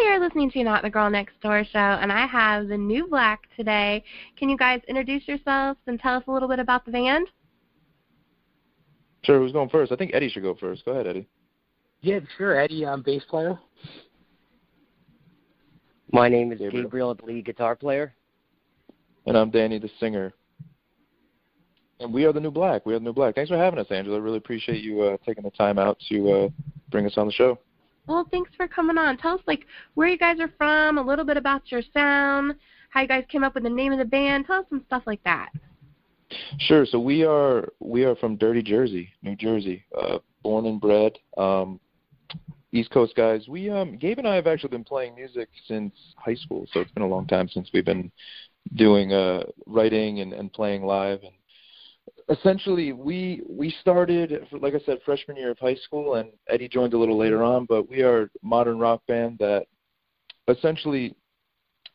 you're listening to Not the Girl Next Door show, and I have the New Black today. Can you guys introduce yourselves and tell us a little bit about the band? Sure, who's going first? I think Eddie should go first. Go ahead, Eddie. Yeah, sure, Eddie. I'm bass player. My name is Gabriel, the lead guitar player. And I'm Danny, the singer. And we are the New Black. We are the New Black. Thanks for having us, Angela. I really appreciate you taking the time out to bring us on the show. Well, thanks for coming on. Tell us, where you guys are from, a little bit about your sound, how you guys came up with the name of the band. Tell us some stuff like that. Sure. So we are from Dirty Jersey, New Jersey, born and bred, East Coast guys. We Gabe and I have actually been playing music since high school, so it's been a long time since we've been doing writing and playing live. And essentially, we started, like I said, freshman year of high school, and Eddie joined a little later on. But we are a modern rock band that essentially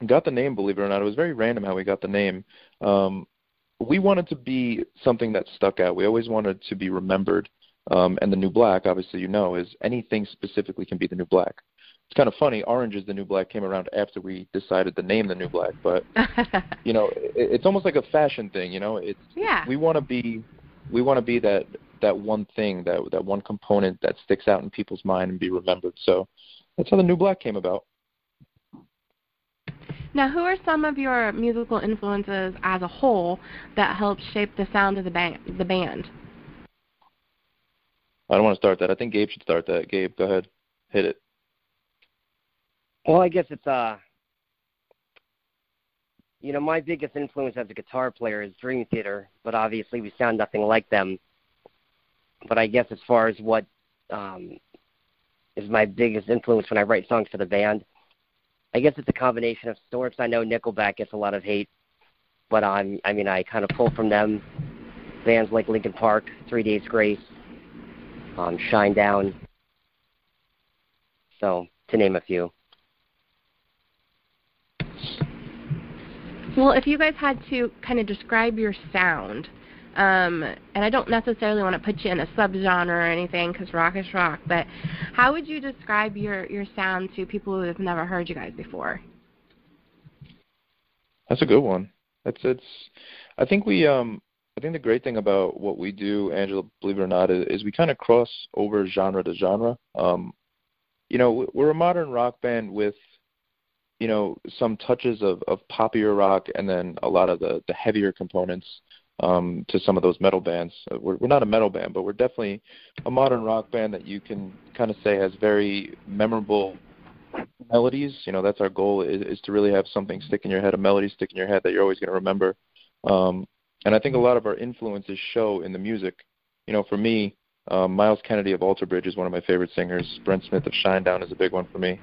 got the name. Believe it or not, it was very random how we got the name. We wanted to be something that stuck out. We always wanted to be remembered. And the New Black, obviously, is anything specifically can be the New Black. It's kind of funny. Orange is the New Black came around after we decided to name the New Black, but it's almost like a fashion thing. We want to be that one thing, that one component that sticks out in people's mind and be remembered. So that's how the New Black came about. Now, who are some of your musical influences as a whole that helped shape the sound of the band? I don't want to start that. I think Gabe should start that. Gabe, go ahead. Hit it. Well, I guess it's, my biggest influence as a guitar player is Dream Theater, but obviously we sound nothing like them. But I guess as far as what is my biggest influence when I write songs for the band, I guess it's a combination of sorts. I know Nickelback gets a lot of hate, but I kind of pull from them. Bands like Linkin Park, 3 Days Grace, Shine Down, so to name a few. Well, if you guys had to kind of describe your sound, and I don't necessarily want to put you in a subgenre or anything because rock is rock, but how would you describe your sound to people who have never heard you guys before? That's a good one. I think the great thing about what we do, Angela, believe it or not, is we kind of cross over genre to genre. We're a modern rock band with some touches of poppier rock and then a lot of the heavier components to some of those metal bands. We're not a metal band, but we're definitely a modern rock band that you can kind of say has very memorable melodies. That's our goal, is to really have something stick in your head, a melody stick in your head that you're always going to remember. And I think a lot of our influences show in the music. For me, Miles Kennedy of Alter Bridge is one of my favorite singers. Brent Smith of Shinedown is a big one for me.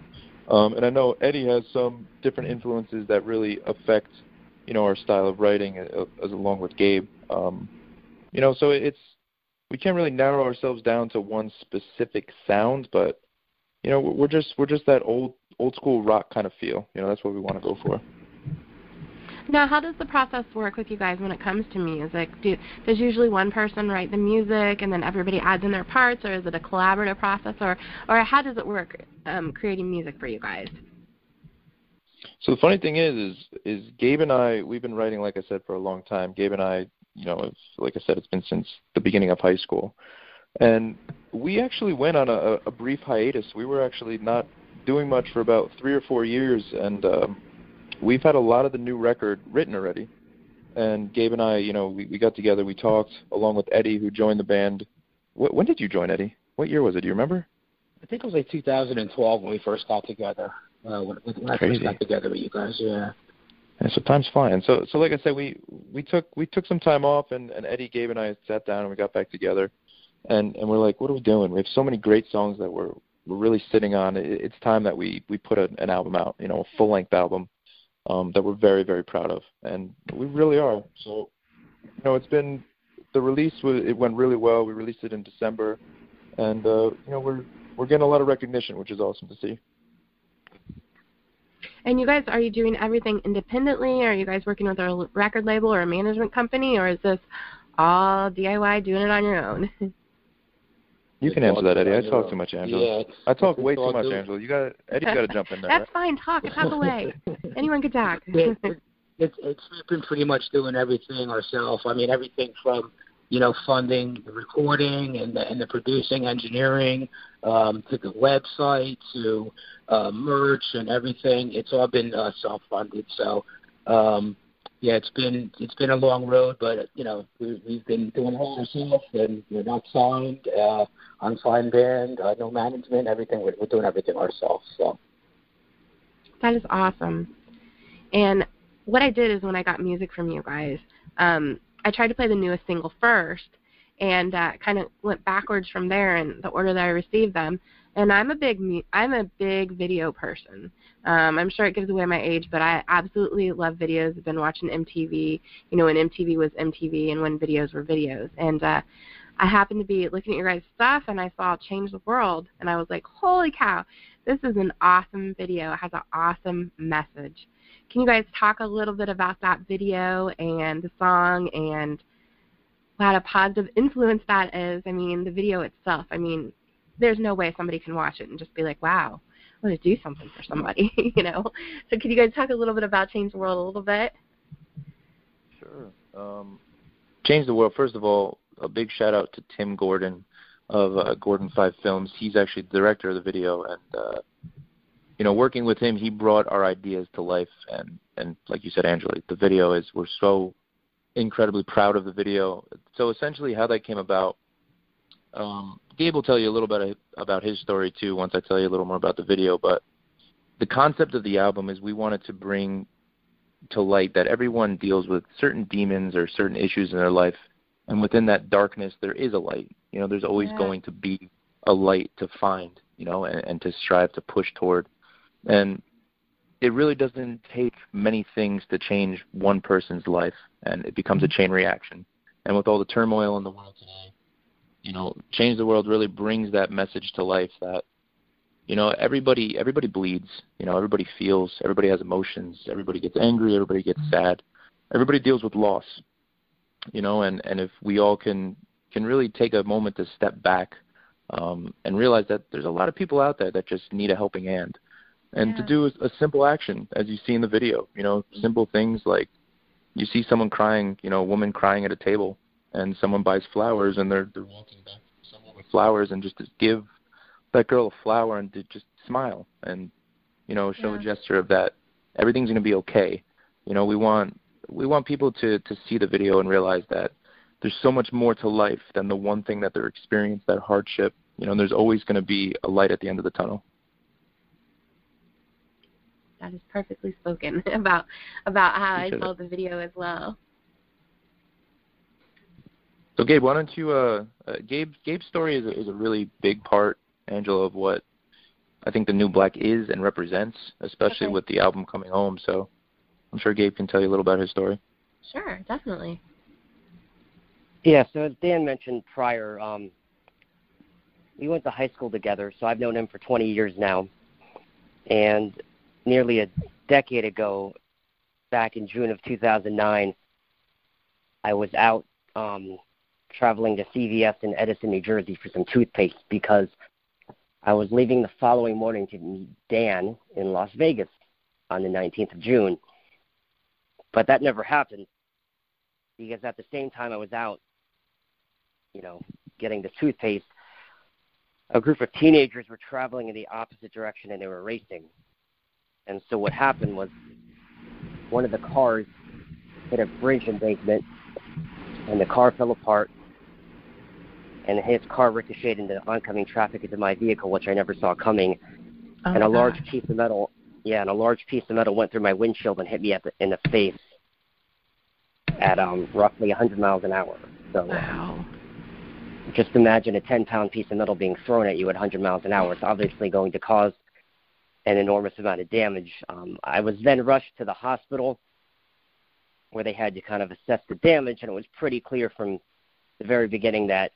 And I know Eddie has some different influences that really affect, our style of writing, as along with Gabe. So we can't really narrow ourselves down to one specific sound, but we're just that old school rock kind of feel. That's what we want to go for. Now, how does the process work with you guys when it comes to music? Does usually one person write the music and then everybody adds in their parts, or is it a collaborative process, or how does it work creating music for you guys? So the funny thing is Gabe and I, we've been writing, like I said, for a long time. Gabe and I, like I said, it's been since the beginning of high school. And we actually went on a brief hiatus. We were actually not doing much for about 3 or 4 years, and we've had a lot of the new record written already. And Gabe and I, we got together, we talked, along with Eddie, who joined the band. When did you join, Eddie? What year was it? Do you remember? I think it was 2012 when we first got together. When I first got together with you guys, yeah. And so time's flying. So like I said, we took some time off, and Eddie, Gabe, and I sat down and we got back together, and we're like, what are we doing? We have so many great songs that we're really sitting on. It's time that we put an album out, a full length album that we're very, very proud of, and we really are. So it's been the release. It went really well. We released it in December, and we're getting a lot of recognition, which is awesome to see. And you guys, are you doing everything independently? Are you guys working with a record label or a management company, or is this all DIY, doing it on your own? You can answer that, Eddie. I talk too much, Angela. Yeah, I talk way too much, Angela. Eddie's got to jump in there. That's fine. Talk. Have a way. Anyone can talk. We've been pretty much doing everything ourselves. I mean, everything from funding the recording and the producing, engineering, to the website, to merch and everything. It's all been self-funded. So, it's been a long road, but we've been doing it all ourselves, and we're not signed, unsigned band, no management, everything. We're doing everything ourselves. So that is awesome. And what I did is when I got music from you guys, I tried to play the newest single first, and kind of went backwards from there in the order that I received them. And I'm a big video person. I'm sure it gives away my age, but I absolutely love videos. I've been watching MTV, when MTV was MTV and when videos were videos. And I happened to be looking at your guys' stuff, and I saw Change the World, and I was like, holy cow, this is an awesome video. It has an awesome message. Can you guys talk a little bit about that video and the song and what a positive influence that is? I mean, the video itself, there's no way somebody can watch it and just be like, wow, I want to do something for somebody, So can you guys talk a little bit about Change the World a little bit? Sure. Change the World, first of all, a big shout out to Tim Gordon of Gordon 5 Films. He's actually the director of the video, and working with him, he brought our ideas to life. And like you said, Angela, the video we're so incredibly proud of the video. So essentially how that came about, Gabe will tell you a little bit about his story too once I tell you a little more about the video. But the concept of the album is we wanted to bring to light that everyone deals with certain demons or certain issues in their life. And within that darkness, there is a light. There's always going to be a light to find, and to strive to push toward. And it really doesn't take many things to change one person's life, and it becomes a chain reaction. And with all the turmoil in the world today, Change the World really brings that message to life that, everybody bleeds, everybody feels, everybody has emotions, everybody gets angry, everybody gets sad, everybody deals with loss, and if we all can really take a moment to step back and realize that there's a lot of people out there that just need a helping hand. And to do a simple action, as you see in the video, simple things like you see someone crying, a woman crying at a table, and someone buys flowers, and they're walking back to someone with flowers, and just to give that girl a flower and to just smile and, show a gesture of that everything's going to be okay. We want people to see the video and realize that there's so much more to life than the one thing that they're experiencing, that hardship. There's always going to be a light at the end of the tunnel. That is perfectly spoken about how I saw the video as well. So Gabe, why don't you? Gabe's story is a really big part, Angela, of what I think the New Black is and represents, especially with the album coming home. So I'm sure Gabe can tell you a little about his story. Sure, definitely. Yeah. So as Dan mentioned prior, we went to high school together. So I've known him for 20 years now, and nearly a decade ago, back in June of 2009, I was out traveling to CVS in Edison, New Jersey for some toothpaste because I was leaving the following morning to meet Dan in Las Vegas on the 19th of June. But that never happened because at the same time I was out, getting the toothpaste, a group of teenagers were traveling in the opposite direction and they were racing. And so what happened was one of the cars hit a bridge embankment, and the car fell apart, and his car ricocheted into oncoming traffic into my vehicle, which I never saw coming. And a large piece of metal went through my windshield and hit me in the face at roughly 100 miles an hour. So just imagine a 10-pound piece of metal being thrown at you at 100 miles an hour. It's obviously going to cause an enormous amount of damage. I was then rushed to the hospital where they had to kind of assess the damage, and it was pretty clear from the very beginning that,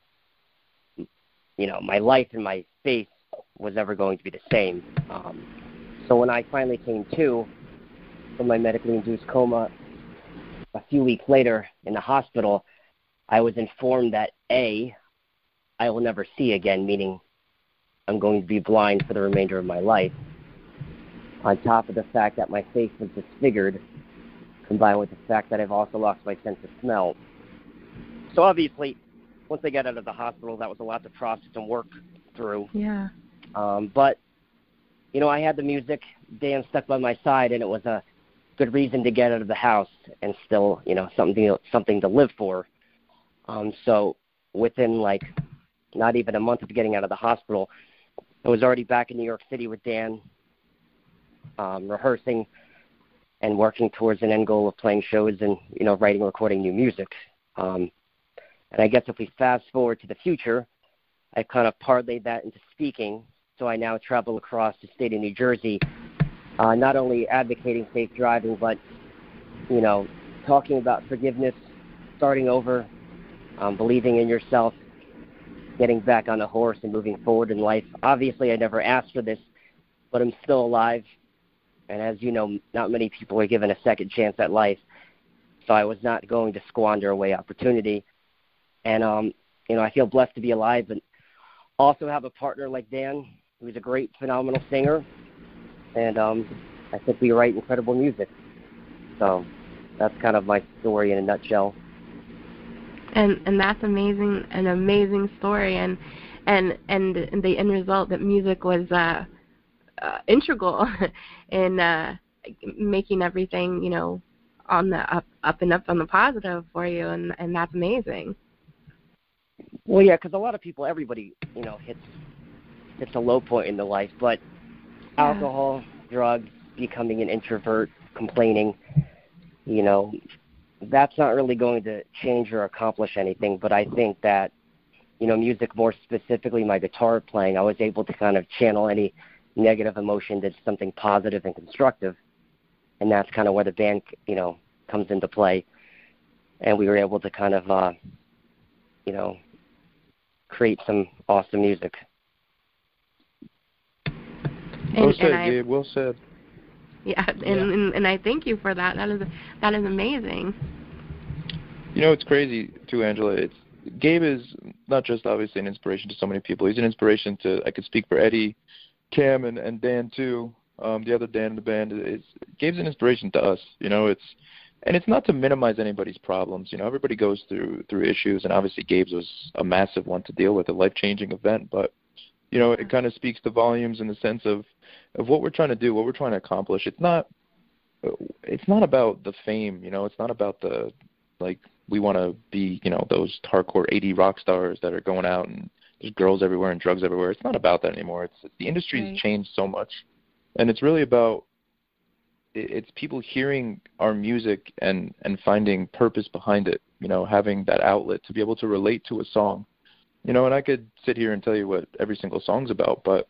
my life and my face was never going to be the same. So when I finally came to from my medically induced coma a few weeks later in the hospital, I was informed that A, I will never see again, meaning I'm going to be blind for the remainder of my life. On top of the fact that my face was disfigured, combined with the fact that I've also lost my sense of smell. So obviously, once I got out of the hospital, that was a lot to process and work through. Yeah. But, you know, I had the music, Dan stuck by my side, and it was a good reason to get out of the house and still, you know, something to live for. So within, like, not even a month of getting out of the hospital, I was already back in New York City with Dan, rehearsing and working towards an end goal of playing shows and, you know, writing, recording new music. And I guess if we fast forward to the future, I kind of parlayed that into speaking. So I now travel across the state of New Jersey, not only advocating safe driving, but, you know, talking about forgiveness, starting over, believing in yourself, getting back on a horse and moving forward in life. Obviously, I never asked for this, but I'm still alive. And as you know, not many people are given a second chance at life. So I was not going to squander away opportunity. And, you know, I feel blessed to be alive, but also have a partner like Dan, who's a great, phenomenal singer. And I think we write incredible music. So that's kind of my story in a nutshell. And that's amazing, an amazing story, and the end result that music was integral in making everything, you know, on the up and up on the positive for you, and that's amazing. Well, yeah, because a lot of people, everybody, you know, hits a low point in their life, but alcohol, drugs, becoming an introvert, complaining, you know, that's not really going to change or accomplish anything. But I think that, you know, music, more specifically my guitar playing, I was able to kind of channel any negative emotion to something positive and constructive. And that's kind of where the band, you know, comes into play. And we were able to kind of, you know, create some awesome music. Well said, Gabe. Well said. Yeah, and I thank you for that. That is amazing. You know, it's crazy too, Angela. Gabe is not just obviously an inspiration to so many people. He's an inspiration to, I could speak for Eddie, Cam, and Dan too. The other Dan in the band Gabe's an inspiration to us. You know, it's not to minimize anybody's problems. You know, everybody goes through issues, and obviously Gabe's was a massive one to deal with, a life-changing event. But you know, it kind of speaks to volumes in the sense of what we're trying to do, what we're trying to accomplish. It's not about the fame. You know, it's not about the, like, we want to be, you know, those hardcore 80 rock stars that are going out and there's girls everywhere and drugs everywhere. It's not about that anymore. The industry's changed so much, and it's really about it's people hearing our music and finding purpose behind it. You know, having that outlet to be able to relate to a song. You know, and I could sit here and tell you what every single song's about, but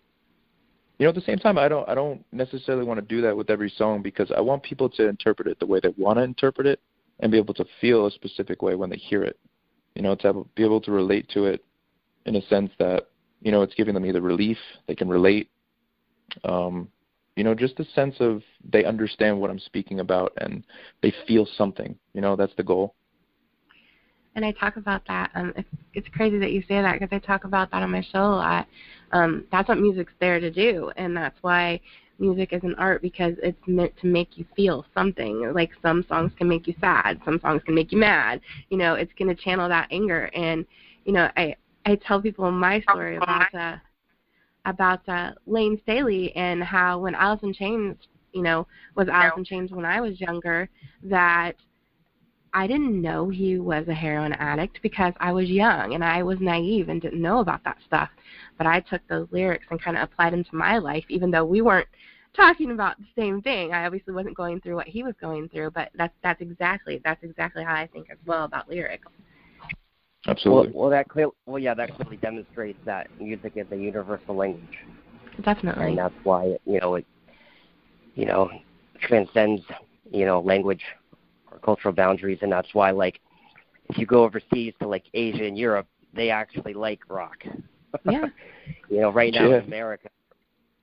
you know, at the same time, I don't necessarily want to do that with every song, because I want people to interpret it the way they want to interpret it and be able to feel a specific way when they hear it. You know, to be able to relate to it in a sense that, you know, it's giving them either relief, they can relate, you know, just a sense of they understand what I'm speaking about and they feel something. You know, that's the goal. And I talk about that. It's crazy that you say that, because I talk about that on my show a lot. That's what music's there to do, and that's why music is an art, because it's meant to make you feel something. Like, some songs can make you sad, some songs can make you mad. You know, it's going to channel that anger. And you know, I tell people my story about Lane Staley, and how when Alice in Chains, you know, was Alice in Chains when I was younger, that I didn't know he was a heroin addict because I was young and I was naive and didn't know about that stuff. But I took those lyrics and kind of applied them to my life, even though we weren't talking about the same thing. I obviously wasn't going through what he was going through, but that's exactly how I think as well about lyrics. Absolutely. Well, that clearly demonstrates that music is a universal language. Definitely. And that's why it transcends, you know, language or cultural boundaries, and that's why, like, if you go overseas to, like, Asia and Europe, they actually like rock. Yeah. You know, right now in America,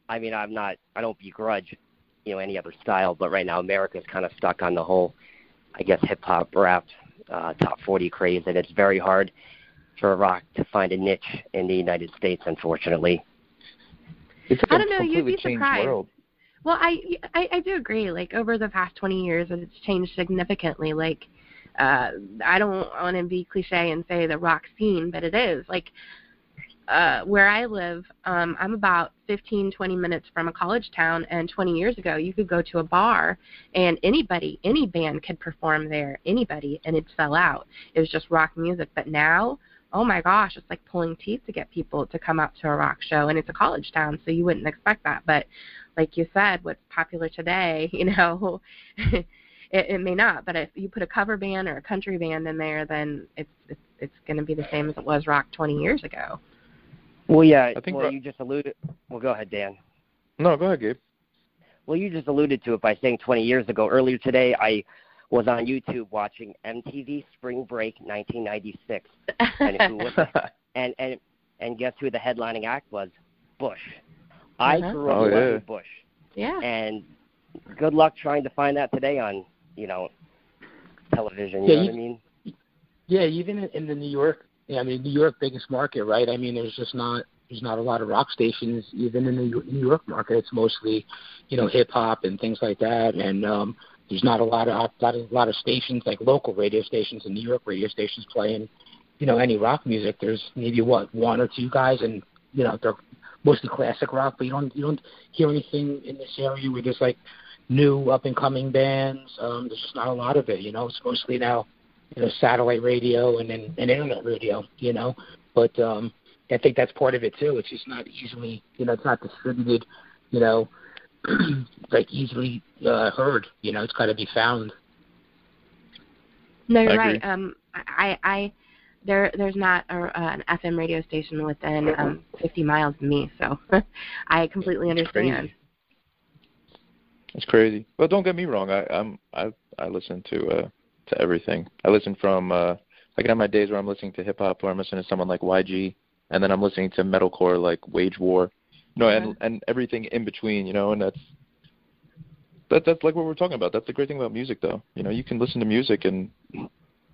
I mean, I don't begrudge, you know, any other style, but right now America's kind of stuck on the whole, I guess, hip hop, rap, top 40 craze, and it's very hard for rock to find a niche in the United States, unfortunately. It's like I don't know. You'd completely be changed surprised. world. Well, I do agree. Like over the past 20 years, it's changed significantly. Like I don't want to be cliche and say the rock scene, but it is. Like where I live, I'm about 15, 20 minutes from a college town, and 20 years ago, you could go to a bar, and any band could perform there, anybody, and it'd sell out. It was just rock music. But now, oh my gosh, it's like pulling teeth to get people to come out to a rock show, and it's a college town, so you wouldn't expect that. But like you said, what's popular today, it may not. But if you put a cover band or a country band in there, then it's going to be the same as it was rock 20 years ago. Well, yeah. I think you just alluded. Well, go ahead, Dan. No, go ahead, Gabe. Well, you just alluded to it by saying 20 years ago. Earlier today, I was on YouTube watching MTV Spring Break 1996, and who was it? and guess who the headlining act was? Bush. I grew up loving Bush. Yeah. And good luck trying to find that today on television. You know what I mean? Yeah, even in the New York. Yeah, I mean, New York, biggest market, right? I mean, there's not a lot of rock stations even in the New York market. It's mostly, hip hop and things like that. And there's not a lot of stations like local radio stations and New York radio stations playing, any rock music. There's maybe one or two guys, and they're mostly classic rock. But you don't hear anything in this area where there's like new up and coming bands. There's just not a lot of it. It's mostly now. Satellite radio and then internet radio, But I think that's part of it too. It's just not easily, it's not distributed, like easily heard. It's got to be found. No, you're right. I there's not an FM radio station within 50 miles of me, so I completely understand. It's crazy. Well, don't get me wrong. I listen to everything. I listen from I can have my days where I'm listening to hip hop, or I'm listening to someone like YG, and then I'm listening to metalcore like Wage War, and everything in between, and that's like what we're talking about. That's the great thing about music, though. You can listen to music and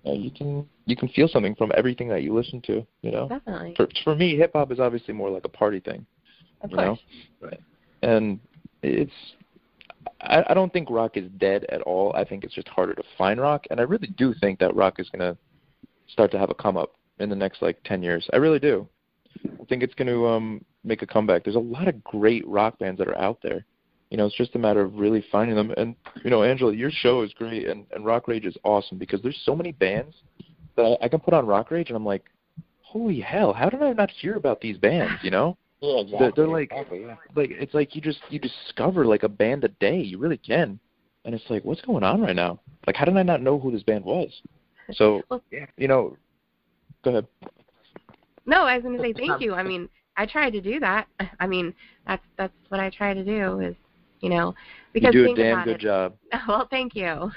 you can feel something from everything that you listen to. Definitely. For me, hip hop is obviously more like a party thing. Of course. Right. And I don't think rock is dead at all. I think it's just harder to find rock, and I really do think that rock is going to start to have a come up in the next 10 years. I really do. I think it's going to make a comeback. There's a lot of great rock bands that are out there. It's just a matter of really finding them. And Angela, your show is great, and Rock Rage is awesome because there's so many bands that I can put on Rock Rage, and I'm like, holy hell, how did I not hear about these bands? Yeah, exactly. They're like it's like you discover like a band a day. You really can, and it's like, what's going on right now? Like, how did I not know who this band was? So, go ahead. No, I was going to say thank you. I mean, I try to do that. I mean, that's what I try to do is, because you do a damn good job. Well, thank you.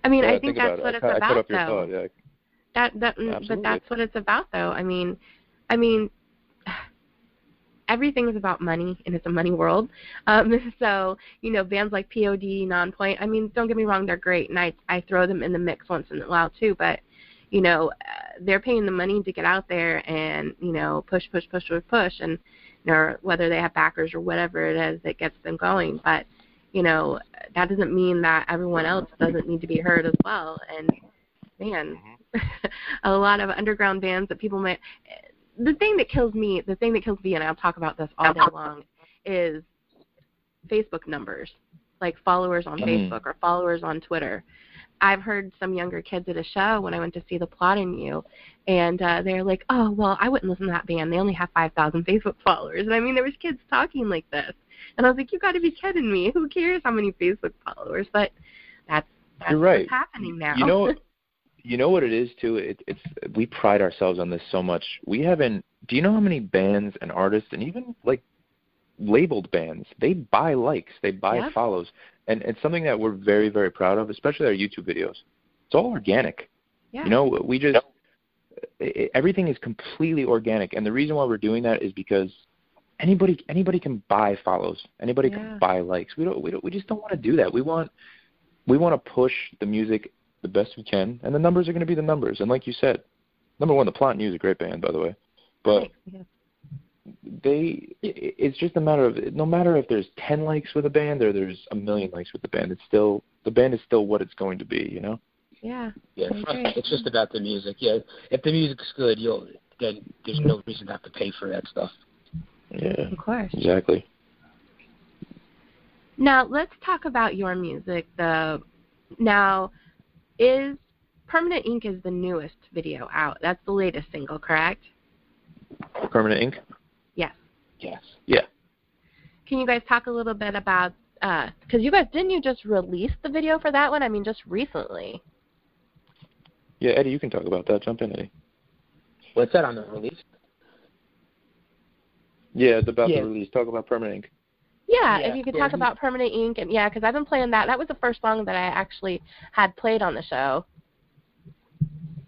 I mean, I think that's what it's about, cut up your though. thought, yeah. But that's what it's about, though. I mean, everything is about money, and it's a money world. So, bands like POD, Nonpoint, I mean, don't get me wrong, they're great, and I throw them in the mix once in a while, too. But, they're paying the money to get out there and, push, and, whether they have backers or whatever it is that gets them going. But, that doesn't mean that everyone else doesn't need to be heard as well. And, man, a lot of underground bands that people might. The thing that kills me, and I'll talk about this all day long, is Facebook numbers, like followers on Facebook or followers on Twitter. I've heard some younger kids at a show when I went to see The Plot in You, and they're like, oh, well, I wouldn't listen to that band. They only have 5,000 Facebook followers. And, I mean, there was kids talking like this. And I was like, you got to be kidding me. Who cares how many Facebook followers? But that's You're right. What's happening now. You know what it is, too? It's we pride ourselves on this so much. We haven't – do you know how many bands and artists and even, labeled bands, they buy likes, they buy follows. And it's something that we're very, very proud of, especially our YouTube videos. It's all organic. Yeah. We just everything is completely organic. And the reason why we're doing that is because anybody can buy follows. Anybody can buy likes. We just don't want to do that. We want to push the music the best we can, and the numbers are going to be the numbers. And like you said, number one, the Plot News is a great band, by the way, but it's just a matter of, no matter if there's 10 likes with a band or there's a million likes with the band, the band is still what it's going to be, you know? Yeah. Yeah, it's just about the music. Yeah, if the music's good, then there's no reason to have to pay for that stuff. Yeah, of course. Exactly. Now let's talk about your music. Now, is Permanent Ink is the newest video out? That's the latest single, correct? Permanent Ink? Yes. Yes. Yeah. Can you guys talk a little bit about, because didn't you just release the video for that one? I mean, just recently. Yeah, Eddie, you can talk about that. Jump in, Eddie. What's that on the release? Yeah, it's about the release. Talk about Permanent Ink. Yeah, if you could talk about Permanent Ink, and because I've been playing that. That was the first song that I actually had played on the show.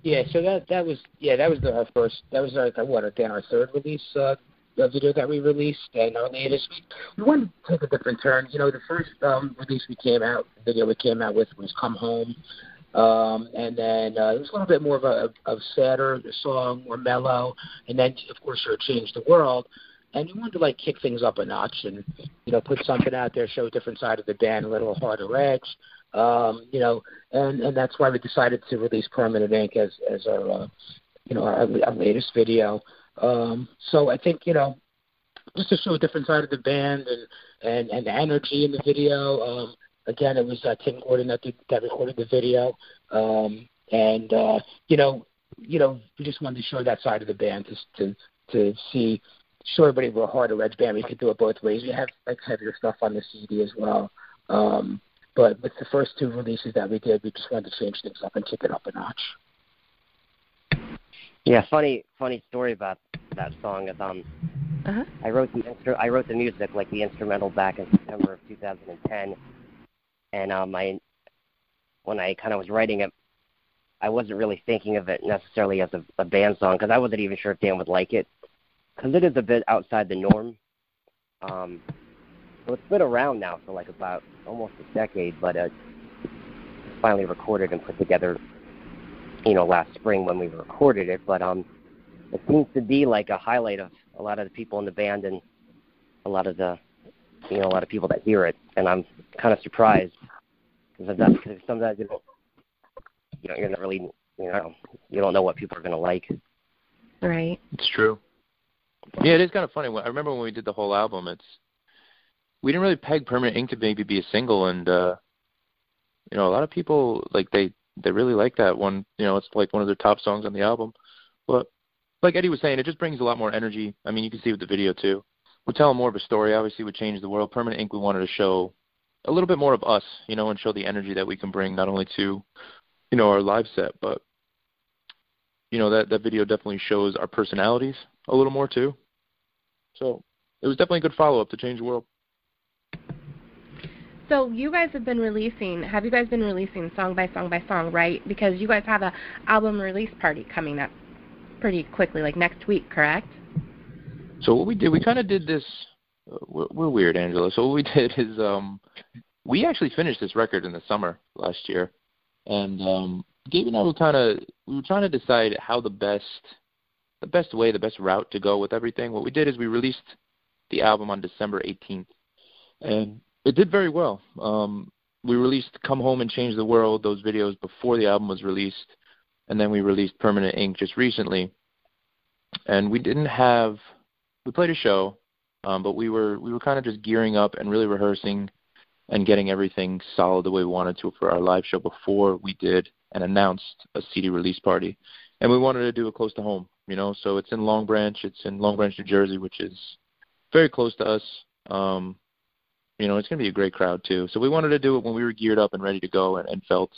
Yeah, so that was our first. That was our third release video that we released, and our latest. We wanted to take a different turn. You know, the first video we came out with was "Come Home," and then it was a little bit more of a sadder song, more mellow, and then of course "Change the World." And we wanted to kick things up a notch and, put something out there, show a different side of the band, a little harder edge, and that's why we decided to release Permanent Ink as our, our latest video. So I think, just to show a different side of the band and the energy in the video. Again, it was Tim Gordon that recorded the video, and we just wanted to show that side of the band to show everybody we're a harder edge band. We could do it both ways. We have heavier stuff on the CD as well. But with the first two releases that we did, we just wanted to change things up and kick it up a notch. Yeah, funny story about that song is I wrote the music, the instrumental, back in September of 2010, and when I kind of was writing it, I wasn't really thinking of it necessarily as a band song, because I wasn't even sure if Dan would like it, because it is a bit outside the norm. So it's been around now for about almost a decade, but it's finally recorded and put together, last spring when we recorded it. But it seems to be a highlight of a lot of the people in the band and a lot of people that hear it. And I'm kind of surprised because sometimes you're not really, you don't know what people are going to like. Right. It's true. Yeah, it is kind of funny. I remember when we did the whole album, we didn't really peg Permanent Ink to maybe be a single, and a lot of people they really like that one. It's one of their top songs on the album. But like Eddie was saying, it just brings a lot more energy. I mean, you can see with the video too. We're telling more of a story. Obviously, we Change the World. Permanent Ink, we wanted to show a little bit more of us, and show the energy that we can bring not only to, our live set, but that video definitely shows our personalities a little more too. So it was definitely a good follow-up to Change the World. So have you guys been releasing song by song by song, right? Because you guys have a album release party coming up pretty quickly, next week, correct? So what we did, we kind of did this, we're weird, Angela. So what we did is we actually finished this record in the summer last year. And Gabe and I were trying to decide how the best route to go with everything. What we did is we released the album on December 18th, and it did very well. We released Come Home and Change the World, those videos, before the album was released, and then we released Permanent Ink just recently. And we played a show, but we were kind of just gearing up and really rehearsing and getting everything solid the way we wanted to for our live show before we did and announced a CD release party. And we wanted to do it close to home, so it's in Long Branch. It's in Long Branch, New Jersey, which is very close to us. It's going to be a great crowd too. So we wanted to do it when we were geared up and ready to go and felt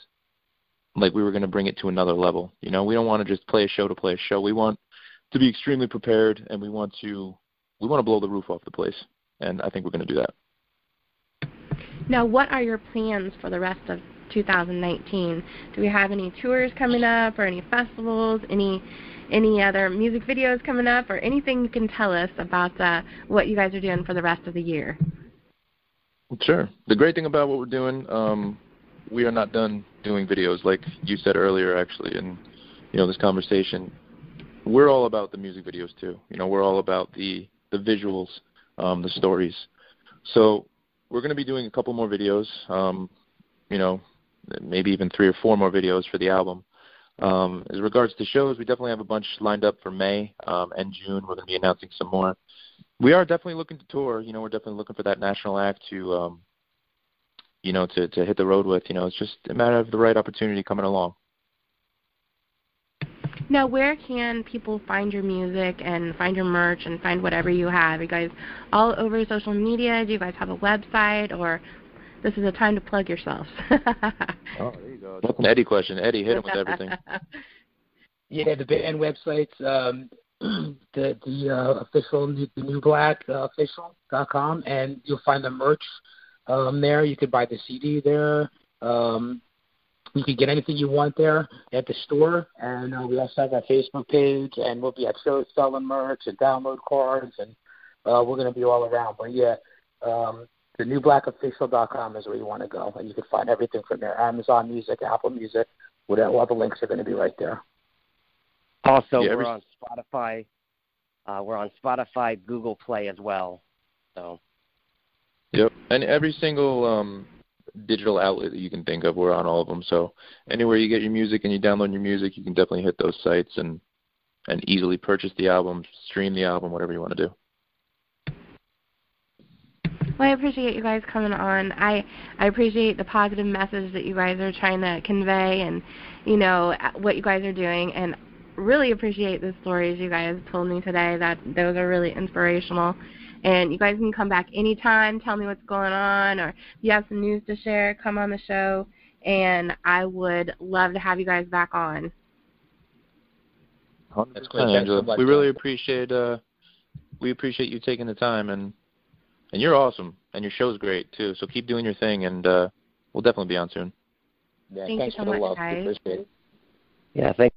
like we were going to bring it to another level. We don't want to just play a show to play a show. We want to be extremely prepared, and we want to blow the roof off the place. And I think we're going to do that. Now, what are your plans for the rest of 2019? Do we have any tours coming up, or any festivals, any other music videos coming up, or anything you can tell us about what you guys are doing for the rest of the year? Sure. The great thing about what we're doing, we are not done doing videos, like you said earlier, actually, in this conversation. We're all about the music videos too. We're all about the visuals, the stories. So we're going to be doing a couple more videos. Maybe even 3 or 4 more videos for the album. As regards to shows, we definitely have a bunch lined up for May and June. We're going to be announcing some more. We are definitely looking to tour. We're definitely looking for that national act to hit the road with. It's just a matter of the right opportunity coming along. Now, where can people find your music and find your merch and find whatever you have? Are you guys all over social media? Do you guys have a website, or this is a time to plug yourselves? Oh, there you go. That's an Eddie question. Eddie, hit him with everything. Yeah, the band websites, the official, the New Black official.com, and you'll find the merch there. You could buy the CD there. You can get anything you want there at the store, and we also have our Facebook page, and we'll be at shows selling merch and download cards, and we're going to be all around. But yeah, the newblackofficial.com is where you want to go, and you can find everything from there. Amazon Music, Apple Music, whatever. All the links are going to be right there. Also, we're on Spotify. We're on Spotify, Google Play as well. So. Yep, and every single digital outlet that you can think of, we're on all of them. So anywhere you get your music and you download your music, you can definitely hit those sites and easily purchase the album, stream the album, whatever you want to do. Well, I appreciate you guys coming on. I appreciate the positive message that you guys are trying to convey and, what you guys are doing, and really appreciate the stories you guys told me today. Those are really inspirational. And you guys can come back anytime, tell me what's going on, or if you have some news to share, come on the show, and I would love to have you guys back on. 100%, Angela. We really appreciate you taking the time, and you're awesome, and your show's great too. So keep doing your thing, and we'll definitely be on soon. Yeah, thanks you so much, love. guys. Appreciate it. Yeah, thanks.